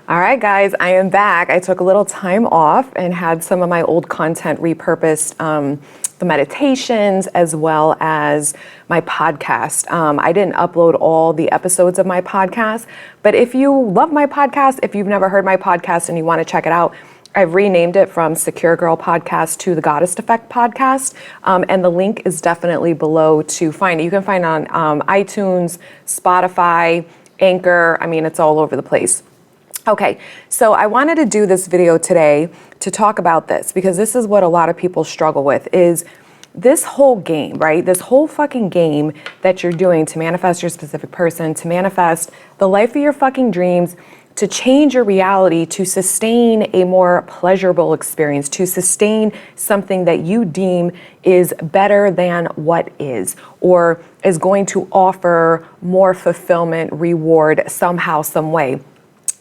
All right, guys, I am back. I took a little time off and had some of my old content repurposed, the meditations as well as my podcast. I didn't upload all the episodes of my podcast, but if you love my podcast, if you've never heard my podcast and you want to check it out, I've renamed it from Secure Girl Podcast to the Goddess Effect Podcast, and the link is definitely below to find it. You can find it on iTunes, Spotify, Anchor. I mean, it's all over the place. Okay, so I wanted to do this video today to talk about this because this is what a lot of people struggle with is this whole game, right? This whole fucking game that you're doing to manifest your specific person, to manifest the life of your fucking dreams, to change your reality, to sustain a more pleasurable experience, to sustain something that you deem is better than what is, or is going to offer more fulfillment, reward somehow, some way.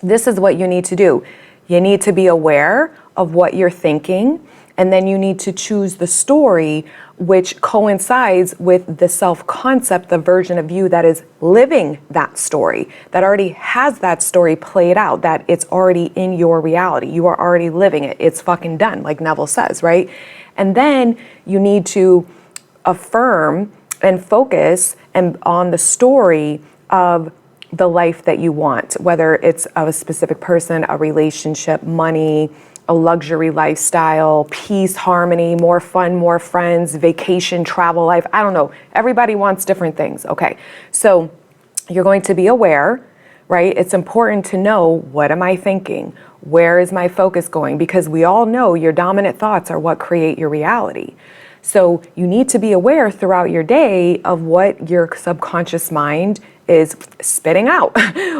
This is what you need to do. You need to be aware of what you're thinking, and then you need to choose the story which coincides with the self-concept, the version of you that is living that story, that already has that story played out, that it's already in your reality. You are already living it. It's fucking done, like Neville says, right? And then you need to affirm and focus on the story of the life that you want, whether it's of a specific person, a relationship, money, a luxury lifestyle, peace, harmony, more fun, more friends, vacation, travel life. I don't know. Everybody wants different things. Okay. So you're going to be aware, right? It's important to know, what am I thinking? Where is my focus going? Because we all know your dominant thoughts are what create your reality. So you need to be aware throughout your day of what your subconscious mind is spitting out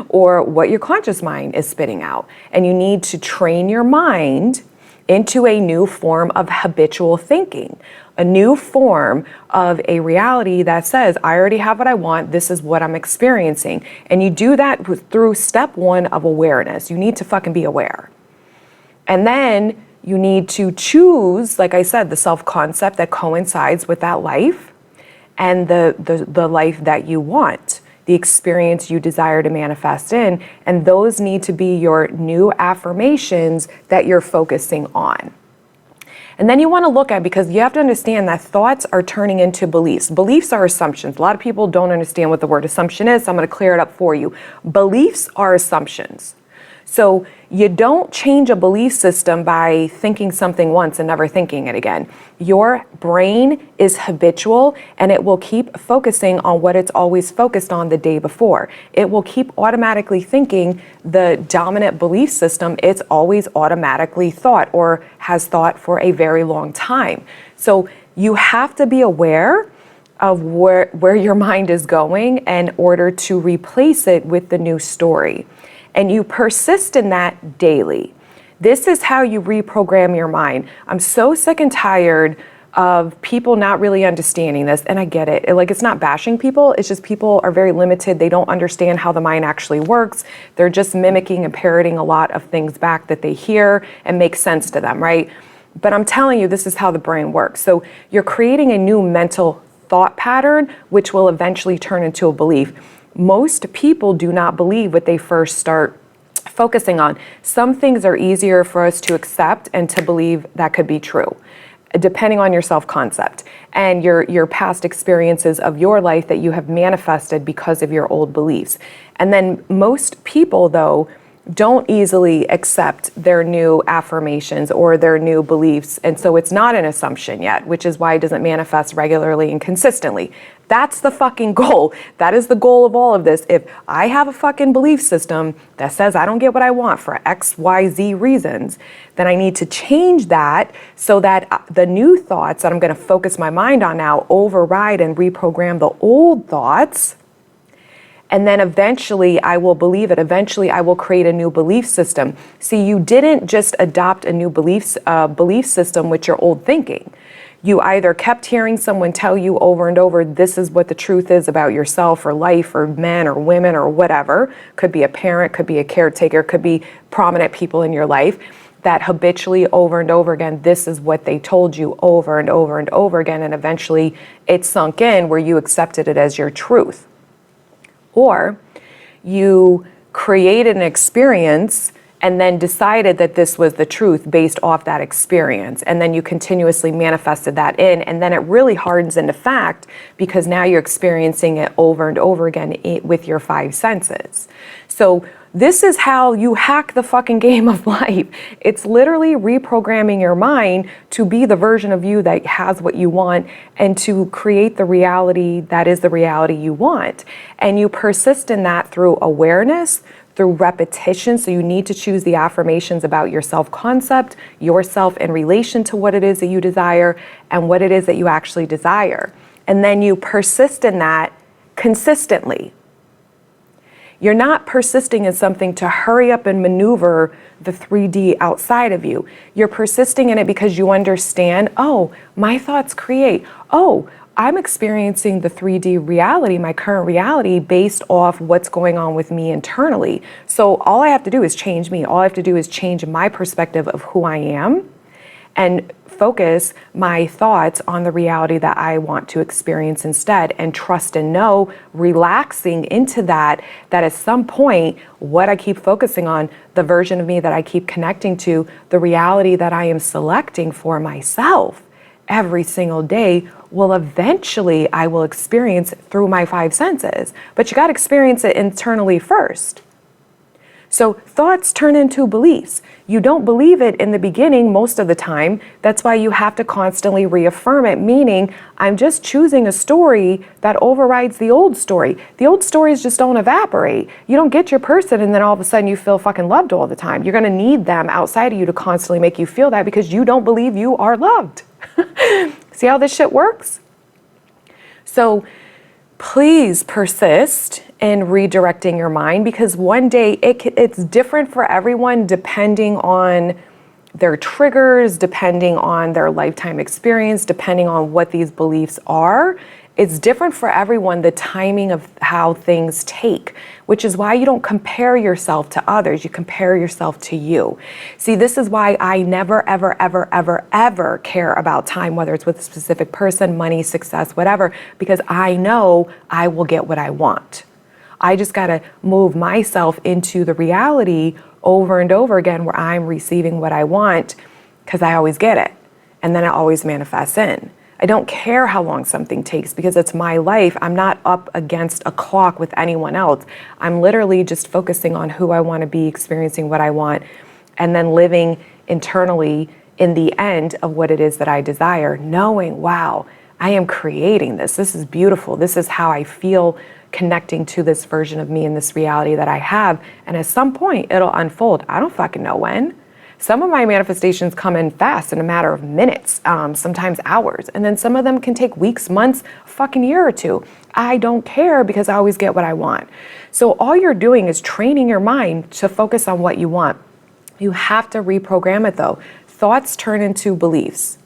or what your conscious mind is spitting out. And you need to train your mind into a new form of habitual thinking, a new form of a reality that says, I already have what I want. This is what I'm experiencing. And you do that through step one of awareness. You need to fucking be aware. And then you need to choose, like I said, the self-concept that coincides with that life and the life that you want, the experience you desire to manifest in. And those need to be your new affirmations that you're focusing on. And then you want to look at, because you have to understand that thoughts are turning into beliefs. Beliefs are assumptions. A lot of people don't understand what the word assumption is, so I'm going to clear it up for you. Beliefs are assumptions. So you don't change a belief system by thinking something once and never thinking it again. Your brain is habitual, and it will keep focusing on what it's always focused on the day before. It will keep automatically thinking the dominant belief system it's always automatically thought or has thought for a very long time. So you have to be aware of where your mind is going in order to replace it with the new story. And you persist in that daily. This is how you reprogram your mind. I'm so sick and tired of people not really understanding this, and I get it. Like, it's not bashing people, it's just people are very limited. They don't understand how the mind actually works. They're just mimicking and parroting a lot of things back that they hear and make sense to them, right? But I'm telling you, this is how the brain works. So you're creating a new mental thought pattern, which will eventually turn into a belief. Most people do not believe what they first start focusing on. Some things are easier for us to accept and to believe that could be true, depending on your self-concept and your past experiences of your life that you have manifested because of your old beliefs. And then most people, though, don't easily accept their new affirmations or their new beliefs. And so it's not an assumption yet, which is why it doesn't manifest regularly and consistently. That's the fucking goal. That is the goal of all of this. If I have a fucking belief system that says I don't get what I want for X, Y, Z reasons, then I need to change that so that the new thoughts that I'm going to focus my mind on now override and reprogram the old thoughts. And then eventually I will believe it. Eventually I will create a new belief system. See, you didn't just adopt a new belief system with your old thinking. You either kept hearing someone tell you over and over, this is what the truth is about yourself or life or men or women or whatever. Could be a parent, could be a caretaker, could be prominent people in your life that habitually over and over again, this is what they told you over and over and over again. And eventually it sunk in where you accepted it as your truth. Or you created an experience and then decided that this was the truth based off that experience. And then you continuously manifested that in, and then it really hardens into fact because now you're experiencing it over and over again with your five senses. So this is how you hack the fucking game of life. It's literally reprogramming your mind to be the version of you that has what you want and to create the reality that is the reality you want. And you persist in that through awareness, through repetition. So you need to choose the affirmations about your self-concept, yourself in relation to what it is that you desire and what it is that you actually desire. And then you persist in that consistently. You're not persisting in something to hurry up and maneuver the 3D outside of you. You're persisting in it because you understand, oh, my thoughts create. Oh, I'm experiencing the 3D reality, my current reality, based off what's going on with me internally. So all I have to do is change me. All I have to do is change my perspective of who I am and focus my thoughts on the reality that I want to experience instead, and trust and know, relaxing into that at some point, what I keep focusing on, the version of me that I keep connecting to, the reality that I am selecting for myself every single day, will eventually I will experience through my five senses. But you got to experience it internally first. So thoughts turn into beliefs. You don't believe it in the beginning most of the time. That's why you have to constantly reaffirm it, meaning I'm just choosing a story that overrides the old story. The old stories just don't evaporate. You don't get your person and then all of a sudden you feel fucking loved all the time. You're gonna need them outside of you to constantly make you feel that because you don't believe you are loved. See how this shit works? So please persist in redirecting your mind, because one day it's different for everyone depending on their triggers, depending on their lifetime experience, depending on what these beliefs are. It's different for everyone, the timing of how things take, which is why you don't compare yourself to others. You compare yourself to you. See, this is why I never, ever, ever, ever, ever care about time, whether it's with a specific person, money, success, whatever, because I know I will get what I want. I just got to move myself into the reality over and over again where I'm receiving what I want because I always get it. And then it always manifests in. I don't care how long something takes because it's my life. I'm not up against a clock with anyone else. I'm literally just focusing on who I want to be, experiencing what I want, and then living internally in the end of what it is that I desire, knowing, wow, I am creating this. This is beautiful. This is how I feel connecting to this version of me and this reality that I have. And at some point, it'll unfold. I don't fucking know when. Some of my manifestations come in fast in a matter of minutes, sometimes hours. And then some of them can take weeks, months, a fucking year or two. I don't care because I always get what I want. So all you're doing is training your mind to focus on what you want. You have to reprogram it though. Thoughts turn into beliefs.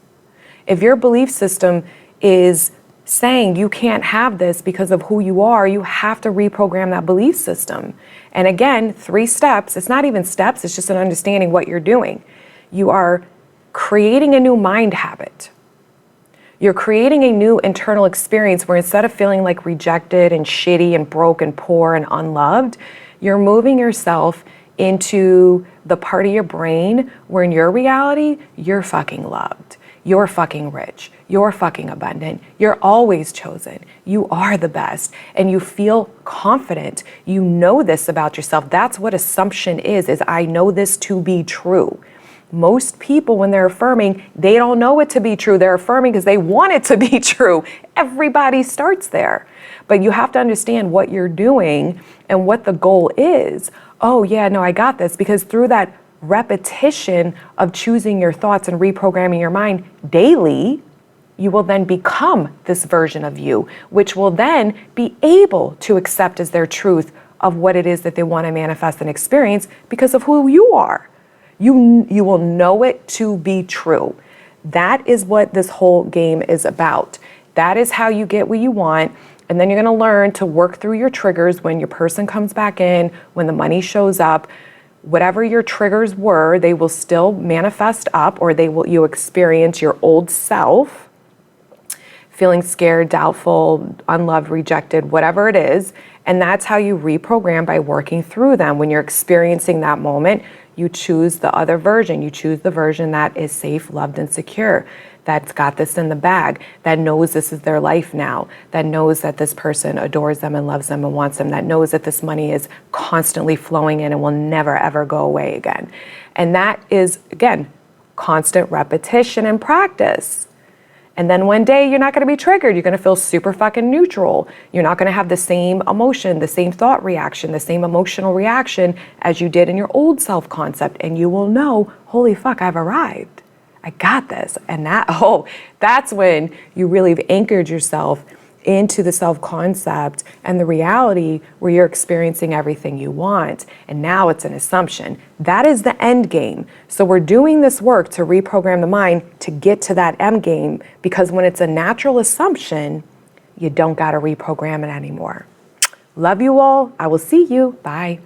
If your belief system is saying you can't have this because of who you are, you have to reprogram that belief system. And again, 3 steps. It's not even steps, it's just an understanding what you're doing. You are creating a new mind habit. You're creating a new internal experience where instead of feeling like rejected and shitty and broke and poor and unloved, you're moving yourself into the part of your brain where in your reality, you're fucking loved. You're fucking rich. You're fucking abundant. You're always chosen. You are the best. And you feel confident. You know this about yourself. That's what assumption is I know this to be true. Most people, when they're affirming, they don't know it to be true. They're affirming because they want it to be true. Everybody starts there. But you have to understand what you're doing and what the goal is. Oh yeah, no, I got this. Because through that repetition of choosing your thoughts and reprogramming your mind daily, you will then become this version of you, which will then be able to accept as their truth of what it is that they want to manifest and experience because of who you are. You will know it to be true. That is what this whole game is about. That is how you get what you want. And then you're going to learn to work through your triggers when your person comes back in, when the money shows up. Whatever your triggers were, they will still manifest up, or you experience your old self, feeling scared, doubtful, unloved, rejected, whatever it is. And that's how you reprogram, by working through them. When you're experiencing that moment, You choose the other version. You choose the version that is safe, loved, and secure, that's got this in the bag, that knows this is their life now, that knows that this person adores them and loves them and wants them, that knows that this money is constantly flowing in and will never, ever go away again. And that is, again, constant repetition and practice. And then one day you're not going to be triggered. You're going to feel super fucking neutral. You're not going to have the same emotion, the same thought reaction, the same emotional reaction as you did in your old self-concept. And you will know, holy fuck, I've arrived. I got this. And that's when you really have anchored yourself into the self-concept and the reality where you're experiencing everything you want. And now it's an assumption. That is the end game. So we're doing this work to reprogram the mind to get to that end game, because when it's a natural assumption, you don't got to reprogram it anymore. Love you all. I will see you. Bye.